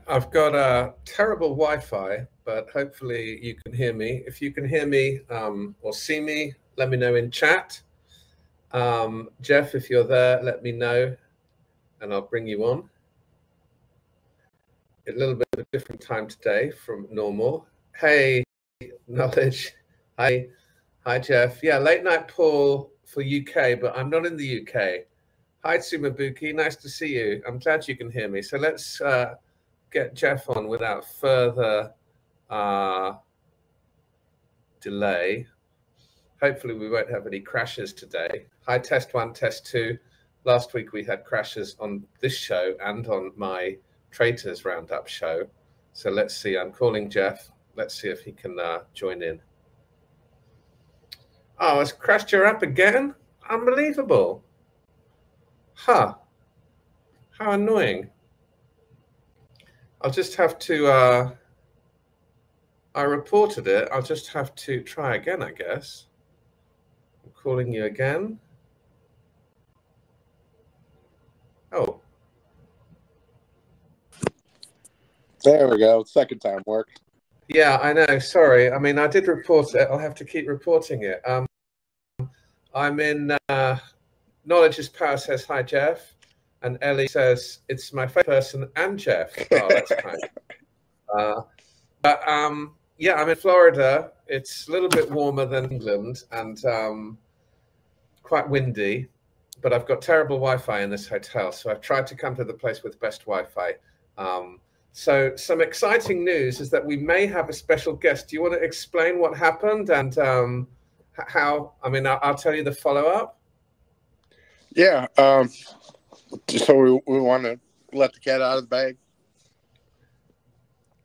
I've got a terrible Wi-Fi, but hopefully you can hear me. If you can hear me or see me, let me know in chat. Jeff, if you're there, let me know and I'll bring you on. A little bit of a different time today from normal. Hey, Knowledge. Hi, Jeff. Yeah, late night Paul for UK, but I'm not in the UK. Hi, Tsumabuki. Nice to see you. I'm glad you can hear me. So let's get Jeff on without further delay. Hopefully we won't have any crashes today. Hi, test 1, test 2. Last week we had crashes on this show and on my Traitors Roundup show. So let's see. I'm calling Jeff. Let's see if he can join in. Oh, it's crashed your app again? Unbelievable. Huh. How annoying. I'll just have to, I reported it. I'll just have to try again, I guess. I'm calling you again. Oh. There we go. Second time worked. Yeah, I know. Sorry. I mean, I did report it. I'll have to keep reporting it. I'm in Knowledge is Power says, hi, Jeff. And Ellie says, it's my favorite person and Jeff. Oh, that's kind. Yeah, I'm in Florida. It's a little bit warmer than England and quite windy, but I've got terrible Wi-Fi in this hotel. So I've tried to come to the place with best Wi-Fi. So some exciting news is that we may have a special guest. Do you want to explain what happened and how? I mean, I'll tell you the follow-up. Yeah. So we want to let the cat out of the bag.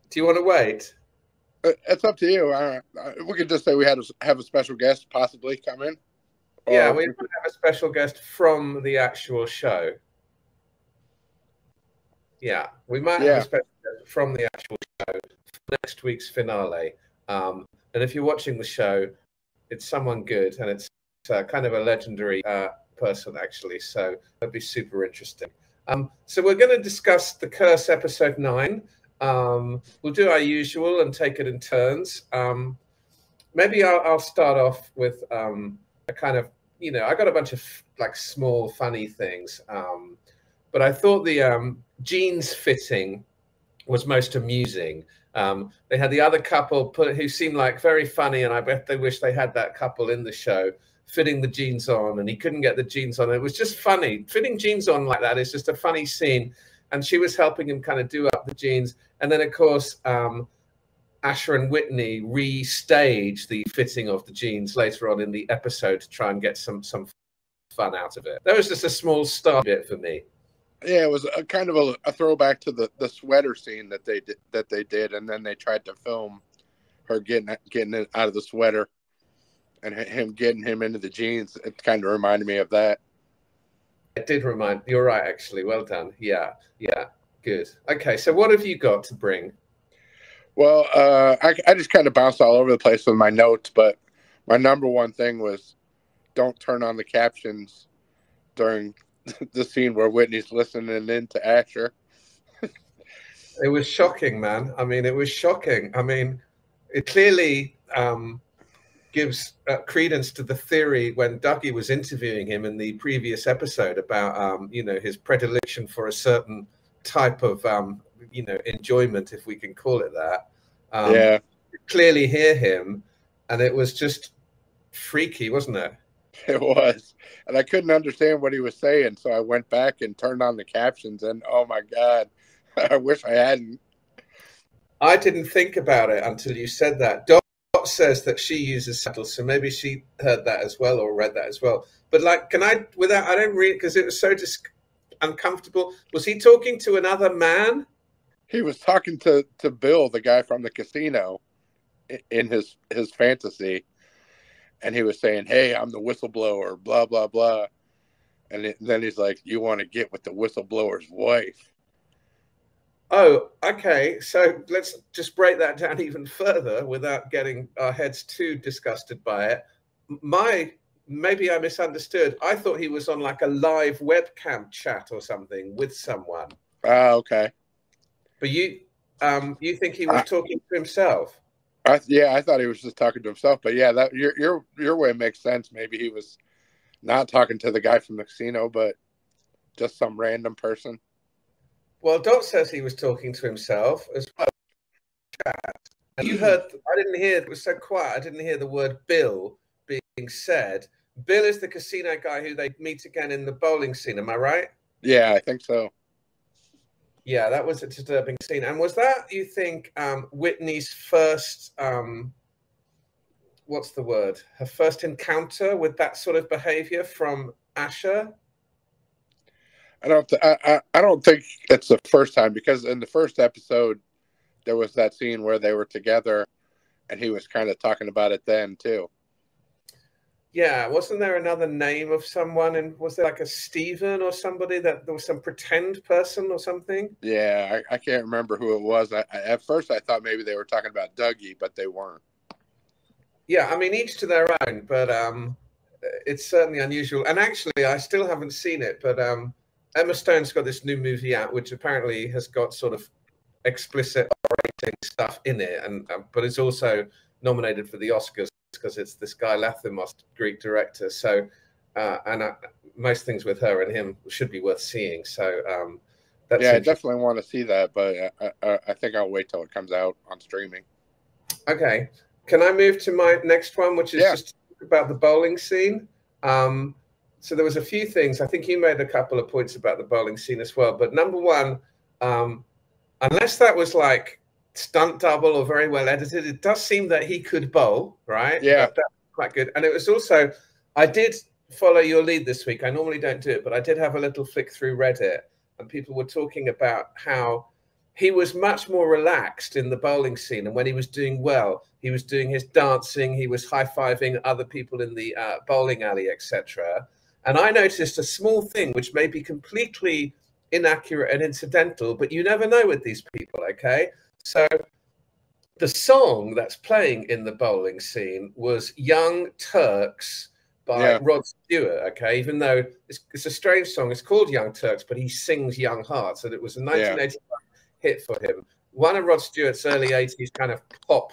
Do you want to wait? It's up to you. We could just say we have a special guest possibly come in. Yeah, we might have a special guest from the actual show. Yeah, we might have a special guest from the actual show for next week's finale. And if you're watching the show, it's someone good, and it's kind of a legendary person, actually. So that'd be super interesting. So we're going to discuss The Curse episode 9. We'll do our usual and take it in turns. Maybe I'll start off with a kind of, you know, I got a bunch of like small funny things, but I thought the jeans fitting was most amusing. They had the other couple who seemed like very funny, and I bet they wish they had that couple in the show fitting the jeans on, and he couldn't get the jeans on. It was just funny. Fitting jeans on like that is just a funny scene. And she was helping him kind of do up the jeans. And then, of course, Asher and Whitney restage the fitting of the jeans later on in the episode to try and get some fun out of it. That was just a small start bit for me. Yeah, it was a kind of a throwback to the sweater scene that they did, and then they tried to film her getting it out of the sweater and him getting him into the jeans. It kind of reminded me of that. It did remind. You're right, actually. Well done. Yeah, good. Okay, so what have you got to bring? Well, I just kind of bounced all over the place with my notes, but my number one thing was don't turn on the captions during the scene where Whitney's listening in to Asher. It was shocking, man. I mean, it was shocking. I mean, it clearly gives credence to the theory when Dougie was interviewing him in the previous episode about, you know, his predilection for a certain type of, you know, enjoyment, if we can call it that. Yeah. Clearly hear him, and it was just freaky, wasn't it? It was. And I couldn't understand what he was saying, so I went back and turned on the captions, and oh my God, I wish I hadn't. I didn't think about it until you said that. Dot says that she uses subtitles, so maybe she heard that as well or read that as well. But like, can I, without, I don't read, because it was so uncomfortable. Was he talking to another man? He was talking to Bill, the guy from the casino, in his fantasy. And he was saying, hey, I'm the whistleblower, blah, blah, blah. And then he's like, you want to get with the whistleblower's wife. Oh, okay. So let's just break that down even further without getting our heads too disgusted by it. Maybe I misunderstood. I thought he was on like a live webcam chat or something with someone. Okay. But you think he was talking to himself? Yeah, I thought he was just talking to himself. But yeah, that your way makes sense. Maybe he was not talking to the guy from the casino, but just some random person. Well, Dot says he was talking to himself as well. And you heard, I didn't hear, it was so quiet, I didn't hear the word Bill being said. Bill is the casino guy who they meet again in the bowling scene, am I right? Yeah, I think so. Yeah, that was a disturbing scene. And was that, you think, Whitney's first, what's the word? Her first encounter with that sort of behavior from Asher? I don't think it's the first time, because in the first episode there was that scene where they were together and he was kind of talking about it then too. Yeah, wasn't there another name of someone, and was there like a Stephen or somebody, that there was some pretend person or something? Yeah, I can't remember who it was. At first I thought maybe they were talking about Dougie, but they weren't. Yeah, I mean, each to their own, but it's certainly unusual. And actually, I still haven't seen it, but Emma Stone's got this new movie out, which apparently has got sort of explicit rating stuff in it, and but it's also nominated for the Oscars because it's this guy Lathimos, Greek director. So, most things with her and him should be worth seeing. So, that's yeah, I definitely want to see that, but I think I'll wait till it comes out on streaming. Okay, can I move to my next one, which is just about the bowling scene? So there was a few things. I think you made a couple of points about the bowling scene as well. But number one, unless that was like stunt double or very well edited, it does seem that he could bowl, right? Yeah. That's quite good. And it was also, I did follow your lead this week. I normally don't do it, but I did have a little flick through Reddit, and people were talking about how he was much more relaxed in the bowling scene. And when he was doing well, he was doing his dancing, he was high-fiving other people in the bowling alley, etc. And I noticed a small thing, which may be completely inaccurate and incidental, but you never know with these people, okay? So the song that's playing in the bowling scene was Young Turks by Rod Stewart, okay? Even though it's a strange song, it's called Young Turks, but he sings Young Hearts, and it was a 1985 hit for him. One of Rod Stewart's early 80s kind of pop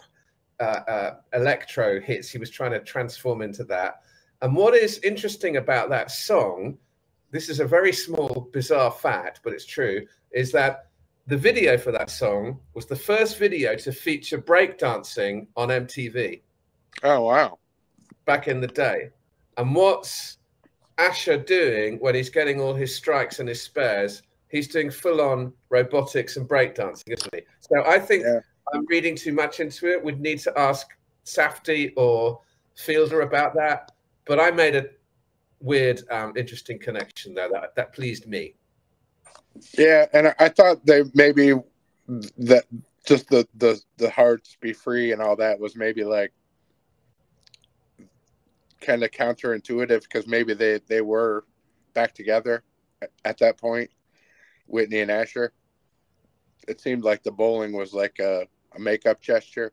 electro hits. He was trying to transform into that. And what is interesting about that song, this is a very small, bizarre fact, but it's true, is that the video for that song was the first video to feature breakdancing on MTV. Oh, wow. Back in the day. And what's Asher doing when he's getting all his strikes and his spares? He's doing full-on robotics and breakdancing, isn't he? So I think I'm reading too much into it. We'd need to ask Safdie or Fielder about that. But I made a weird, interesting connection there that pleased me. Yeah, and I thought they maybe that just the hearts be free and all that was maybe like kind of counterintuitive, because maybe they were back together at that point, Whitney and Asher. It seemed like the bowling was like a makeup gesture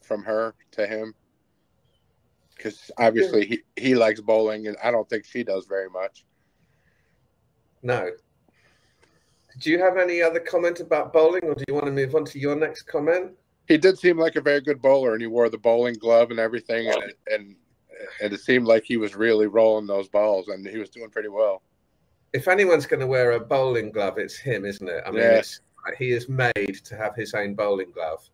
from her to him, because obviously he likes bowling, and I don't think she does very much. No. Do you have any other comment about bowling, or do you want to move on to your next comment? He did seem like a very good bowler, and he wore the bowling glove and everything, and it seemed like he was really rolling those balls, and he was doing pretty well. If anyone's going to wear a bowling glove, it's him, isn't it? I mean, he is made to have his own bowling glove.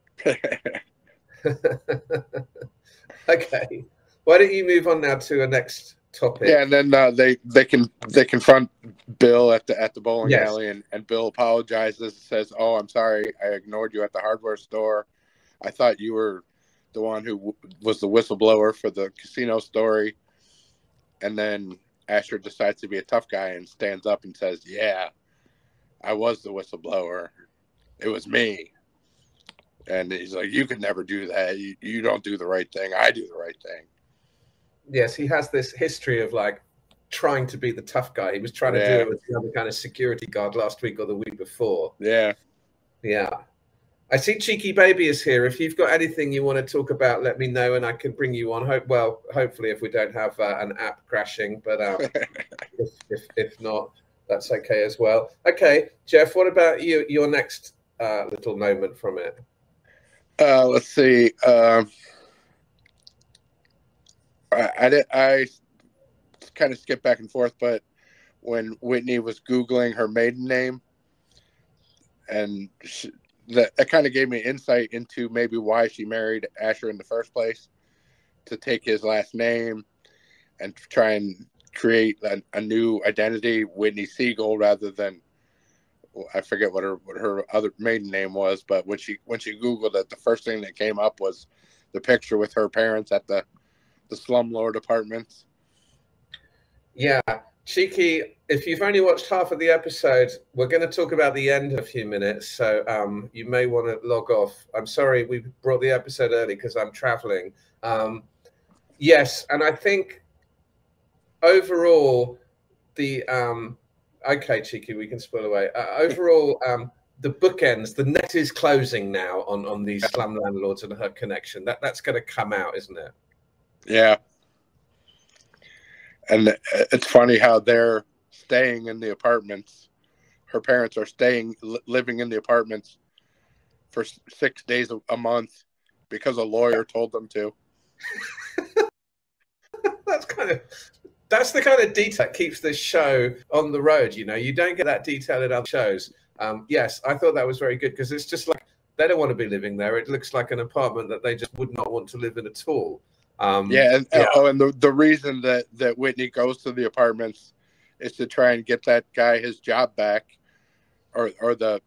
Okay. Why don't you move on now to a next topic? Yeah, and then they confront Bill at the bowling alley, and Bill apologizes, says, "Oh, I'm sorry, I ignored you at the hardware store. I thought you were the one who was the whistleblower for the casino story." And then Asher decides to be a tough guy and stands up and says, "Yeah, I was the whistleblower. It was me." And he's like, "You could never do that. You don't do the right thing. I do the right thing." Yes, he has this history of like trying to be the tough guy. He was trying to do it with the other kind of security guard last week or the week before. Yeah. I see Cheeky Baby is here. If you've got anything you want to talk about, let me know and I can bring you on. Hopefully if we don't have an app crashing, but if not, that's okay as well. Okay, Jeff, what about you? Your next little moment from it? Let's see. I kind of skipped back and forth, but when Whitney was Googling her maiden name, and that kind of gave me insight into maybe why she married Asher in the first place, to take his last name and try and create a new identity, Whitney Siegel, rather than, I forget what her other maiden name was, but when she Googled it, the first thing that came up was the picture with her parents at the slumlord apartments. Yeah. Cheeky, if you've only watched half of the episode, we're going to talk about the end in a few minutes, so you may want to log off. I'm sorry we brought the episode early because I'm traveling. Yes, and I think overall, the okay, Cheeky, we can spoil away. Overall, the bookends, the net is closing now on these slum landlords and her connection. That's going to come out, isn't it? Yeah. And it's funny how they're staying in the apartments. Her parents are living in the apartments for 6 days a month because a lawyer told them to. That's the kind of detail that keeps this show on the road. You know, you don't get that detail in other shows. Yes, I thought that was very good because it's just like they don't want to be living there. It looks like an apartment that they just would not want to live in at all. And the reason that Whitney goes to the apartments is to try and get that guy his job back, or the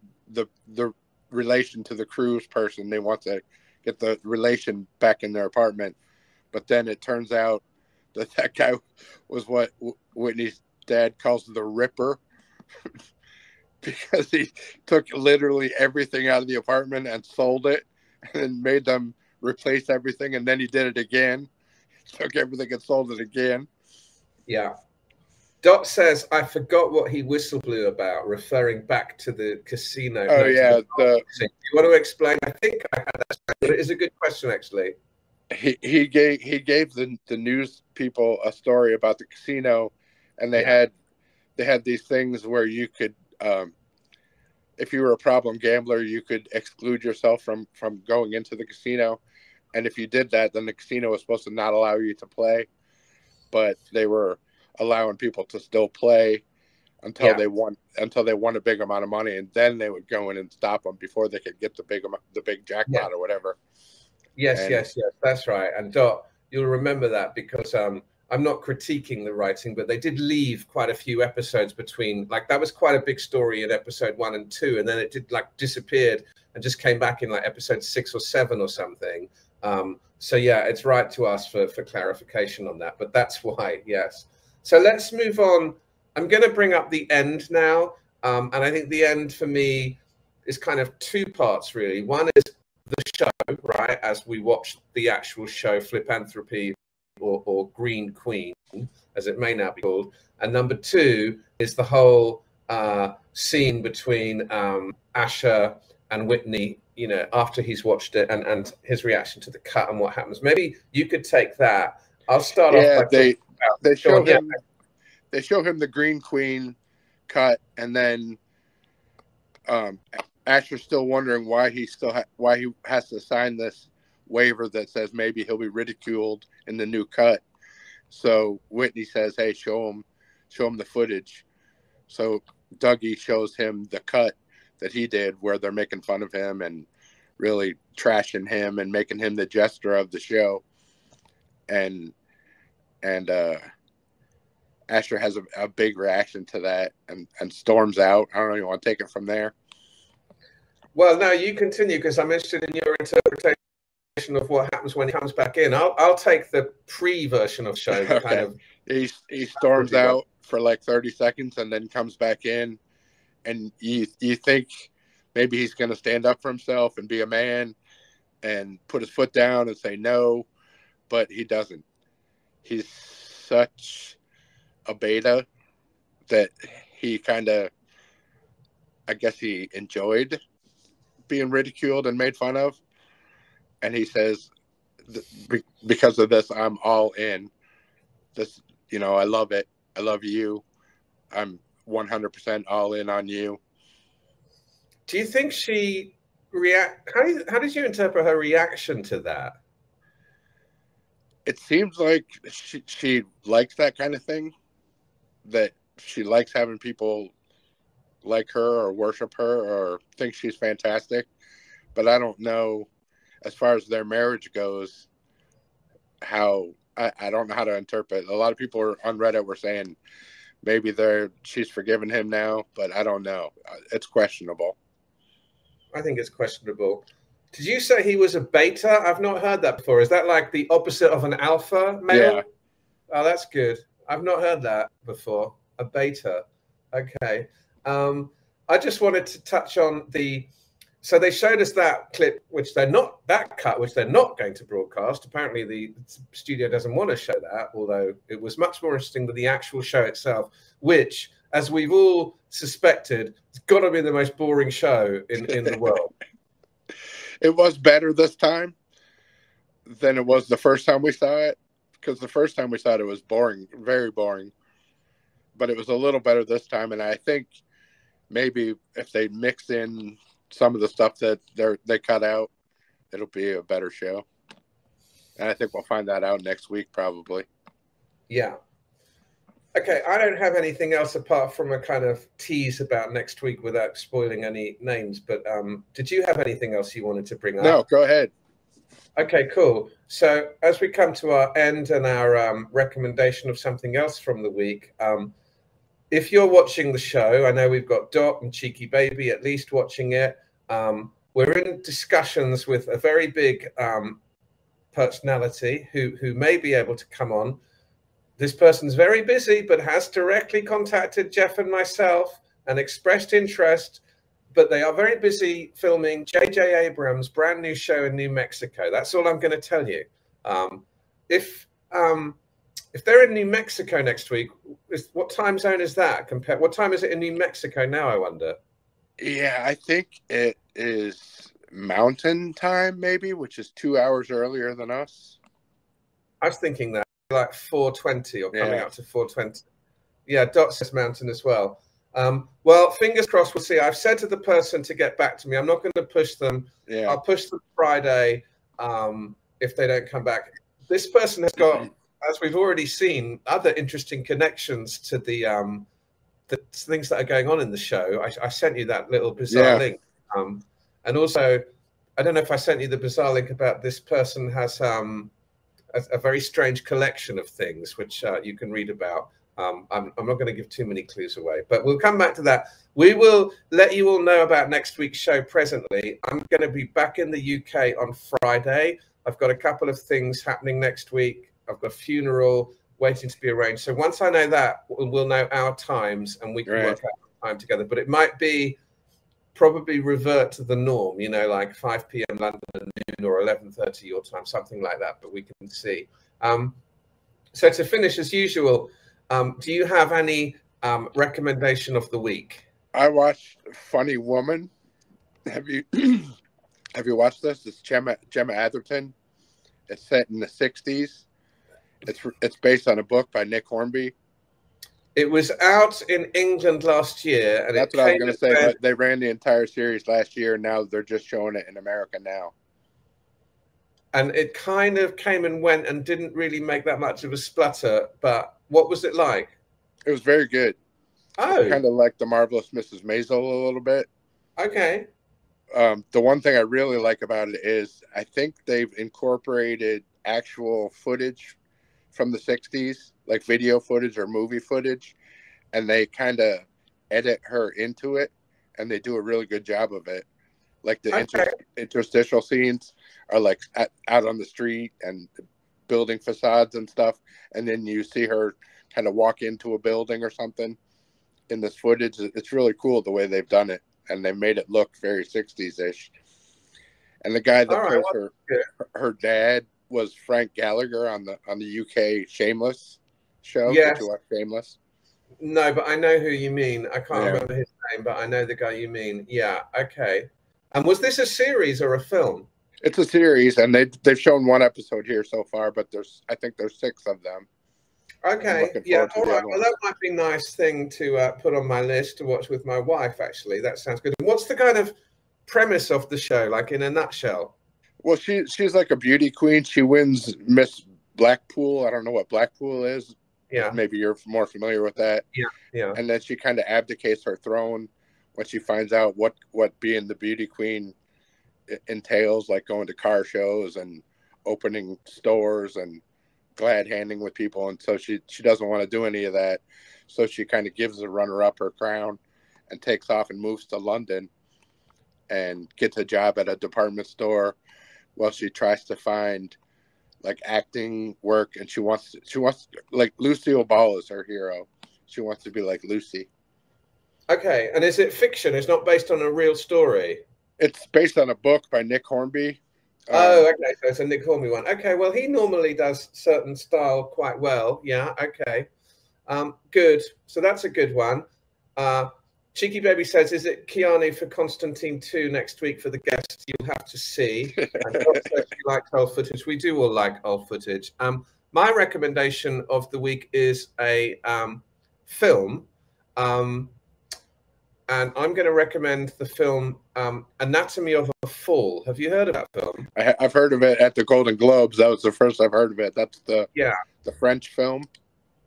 relation to the cruise person. They want to get the relation back in their apartment, but then it turns out that guy was what Whitney's dad calls the Ripper, because he took literally everything out of the apartment and sold it, and then made them replace everything, and then he did it again. He took everything and sold it again. Yeah. Dot says, I forgot what he whistle blew about, referring back to the casino. Oh, yeah. Do you want to explain? I think I had that, but it is a good question, actually. He gave the news people a story about the casino, and they had these things where you could, if you were a problem gambler, you could exclude yourself from going into the casino. And if you did that, then the casino was supposed to not allow you to play, but they were allowing people to still play until they won a big amount of money, and then they would go in and stop them before they could get the big jackpot or whatever. Yes, that's right. And Dot, you'll remember that because I'm not critiquing the writing, but they did leave quite a few episodes between. Like that was quite a big story in episode 1 and 2, and then it did disappeared and just came back in episode 6 or 7 or something. So yeah, it's right to ask for clarification on that, but that's why. Yes. So let's move on. I'm going to bring up the end now, and I think the end for me is kind of 2 parts really. One is the show, right, as we watch the actual show, Flipanthropy or Green Queen, as it may now be called. And number 2 is the whole scene between Asher and Whitney, you know, after he's watched it and his reaction to the cut and what happens. Maybe you could take that. I'll start off by they show him the Green Queen cut, and then Asher's still wondering why he has to sign this waiver that says maybe he'll be ridiculed in the new cut. So Whitney says, "Hey, show him the footage." So Dougie shows him the cut that he did, where they're making fun of him and really trashing him and making him the jester of the show. And Asher has a big reaction to that and storms out. I don't know if you want to take it from there. Well, no, you continue, because I'm interested in your interpretation of what happens when he comes back in. I'll take the pre-version of show. Okay. Kind of he storms out for 30 seconds and then comes back in, and you think maybe he's going to stand up for himself and be a man and put his foot down and say no, but he doesn't. He's such a beta that he kind of, I guess he enjoyed being ridiculed and made fun of. And he says, because of this, I'm all in. This, I love it. I love you. I'm 100% all in on you. Do you think she how did you interpret her reaction to that? It seems like she likes that kind of thing, that she likes having people like her or worship her or think she's fantastic. But I don't know, as far as their marriage goes, how I don't know how to interpret. A lot of people on Reddit were saying maybe she's forgiven him now, but I don't know. It's questionable. I think it's questionable. Did you say he was a beta? I've not heard that before. Is that like the opposite of an alpha male? Yeah. Oh, that's good. I've not heard that before. A beta. Okay. I just wanted to touch on so they showed us that clip, which they're not going to broadcast. Apparently the studio doesn't want to show that, although it was much more interesting than the actual show itself, which, as we've all suspected, it's got to be the most boring show in the world. It was better this time than it was the first time we saw it, because the first time we saw it, it was boring, very boring. But it was a little better this time, and I think maybe if they mix in some of the stuff that they cut out, it'll be a better show. And I think we'll find that out next week, probably. Yeah. Okay, I don't have anything else apart from a kind of tease about next week without spoiling any names. But did you have anything else you wanted to bring up? No, go ahead. Okay, cool. So as we come to our end and our recommendation of something else from the week, if you're watching the show, I know we've got Dot and Cheeky Baby at least watching it. We're in discussions with a very big personality who may be able to come on. This person's very busy, but has directly contacted Jeff and myself and expressed interest. But they are very busy filming J.J. Abrams' brand new show in New Mexico. That's all I'm going to tell you. If they're in New Mexico next week, what time zone is that? What time is it in New Mexico now, I wonder? Yeah, I think it is Mountain Time, maybe, which is 2 hours earlier than us. I was thinking that. Like 4:20 or coming up to 4:20. Yeah, Dot says Mountain as well. Well, fingers crossed, we'll see. I've said to the person to get back to me. I'm not going to push them. Yeah. I'll push them Friday if they don't come back. This person has got, as we've already seen, other interesting connections to the things that are going on in the show. I sent you that little bizarre link. And also, I don't know if I sent you the bizarre link about this person has a very strange collection of things, which you can read about. I'm not going to give too many clues away, but we'll come back to that. We will let you all know about next week's show presently. I'm going to be back in the UK on Friday. I've got a couple of things happening next week. I've got a funeral waiting to be arranged. So once I know that, we'll know our times and we can work out the time together. But it might be probably revert to the norm, you know, like 5 p.m. London noon or 11:30 your time, something like that, but we can see. So to finish, as usual, do you have any recommendation of the week? I watched Funny Woman. Have you watched this? It's Gemma Atherton. It's set in the 60s. It's based on a book by Nick Hornby. It was out in England last year. And that's what I was going to say. But they ran the entire series last year. And now they're just showing it in America now. And it kind of came and went and didn't really make that much of a splutter. But what was it like? It was very good. Oh. Kind of like The Marvelous Mrs. Maisel a little bit. Okay. The one thing I really like about it is I think they've incorporated actual footage from the 60s, like video footage or movie footage, and they kind of edit her into it, and they do a really good job of it. Like the interstitial scenes are like out on the street and building facades and stuff, and then you see her kind of walk into a building or something in this footage. It's really cool the way they've done it, and they made it look very 60s-ish. And the guy that plays her dad was Frank Gallagher on the UK Shameless show. Yes. Did you watch Shameless? No, but I know who you mean. I can't remember his name, but I know the guy you mean. Yeah, okay. And was this a series or a film? It's a series, and they've shown one episode here so far, but I think there's 6 of them. Okay. Yeah. All right. Well, that might be a nice thing to put on my list to watch with my wife. Actually, that sounds good. And what's the kind of premise of the show, like in a nutshell? Well, she's like a beauty queen. She wins Miss Blackpool. I don't know what Blackpool is. Yeah. Maybe you're more familiar with that. Yeah. Yeah. And then she kind of abdicates her throne when she finds out what being the beauty queen entails, like going to car shows and opening stores and glad handing with people. And so she doesn't want to do any of that. So she kind of gives the runner-up her crown and takes off and moves to London and gets a job at a department store while she tries to find like acting work. And she wants like Lucille Ball is her hero. She wants to be like Lucy. Okay. And is it fiction? It's not based on a real story? It's based on a book by Nick Hornby. Oh, okay. So it's a Nick Hornby one. Okay. Well, he normally does certain style quite well. Yeah. Okay. Good. So that's a good one. Cheeky Baby says, is it Keanu for Constantine 2 next week for the guests? You'll have to see. And also, if you like old footage, we do all like old footage. My recommendation of the week is a film. And I'm going to recommend the film Anatomy of a Fall. Have you heard of that film? I've heard of it at the Golden Globes. That was the first I've heard of it. That's the French film.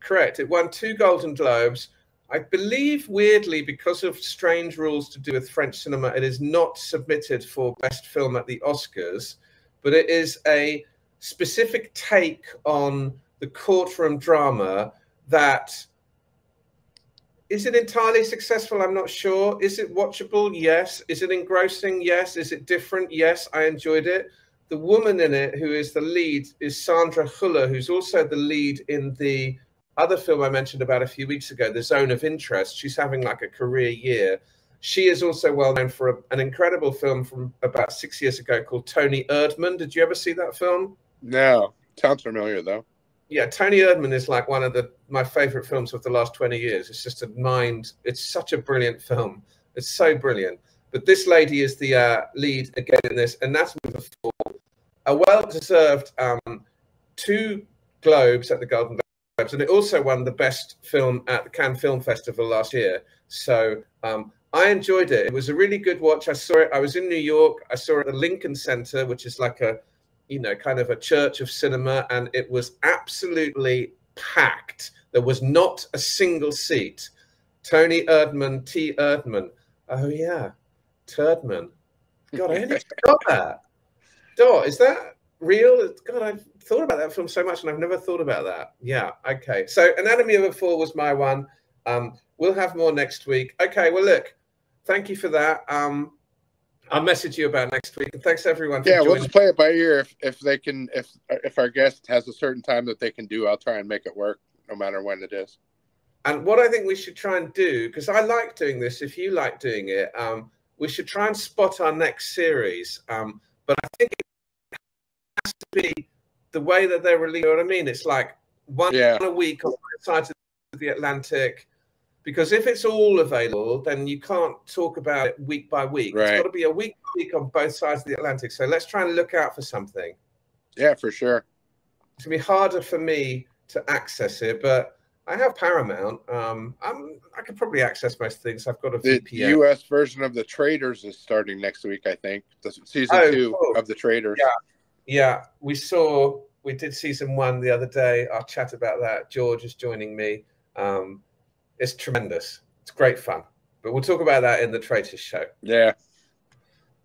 Correct. It won 2 Golden Globes. I believe, weirdly, because of strange rules to do with French cinema, it is not submitted for Best Film at the Oscars, but it is a specific take on the courtroom drama that... Is it entirely successful? I'm not sure. Is it watchable? Yes. Is it engrossing? Yes. Is it different? Yes. I enjoyed it. The woman in it who is the lead is Sandra Huller, who's also the lead in the other film I mentioned about a few weeks ago, The Zone of Interest. She's having like a career year. She is also well known for an incredible film from about 6 years ago called Tony Erdmann. Did you ever see that film? No. Sounds familiar, though. Yeah, Tony Erdmann is like one of my favorite films of the last 20 years. It's just it's such a brilliant film. It's so brilliant. But this lady is the lead again in this, and that's a well-deserved 2 Globes at the Golden Globes, and it also won the best film at the Cannes Film Festival last year. So I enjoyed it. It was a really good watch. I saw it. I was in New York. I saw it at the Lincoln Center, which is like a kind of a church of cinema, and it was absolutely packed. There was not a single seat. Tony Erdmann, T. Erdmann. Oh, yeah. Turdman. God, I only forgot that. Dot, is that real? God, I've thought about that film so much, and I've never thought about that. Yeah, okay. So Anatomy of a Fall was my one. We'll have more next week. Okay, well, look, thank you for that. I'll message you about next week. And thanks everyone for joining. We'll just play it by ear. If our guest has a certain time that they can do, I'll try and make it work no matter when it is. And what I think we should try and do, because I like doing this, if you like doing it, we should try and spot our next series. But I think it has to be the way that they're released. You know what I mean? It's like one a week on both sides of the Atlantic. Because if it's all available, then you can't talk about it week by week. Right. It's got to be a week by week on both sides of the Atlantic. So let's try and look out for something. Yeah, for sure. It's going to be harder for me to access it, but I have Paramount. I could probably access most things. I've got a VPN. The U.S. version of The Traitors is starting next week, I think. Season 2 of The Traitors. Yeah. We did season 1 the other day. I'll chat about that. George is joining me. It's tremendous. It's great fun. But we'll talk about that in the Traitors show. Yeah.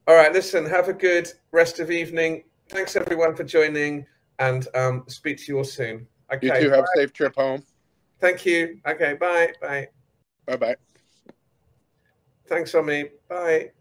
All right, listen, have a good rest of evening. Thanks, everyone, for joining, and speak to you all soon. Okay. You too. Have a safe trip home. Thank you. Okay, bye. Bye. Bye-bye. Thanks, Omi. Bye.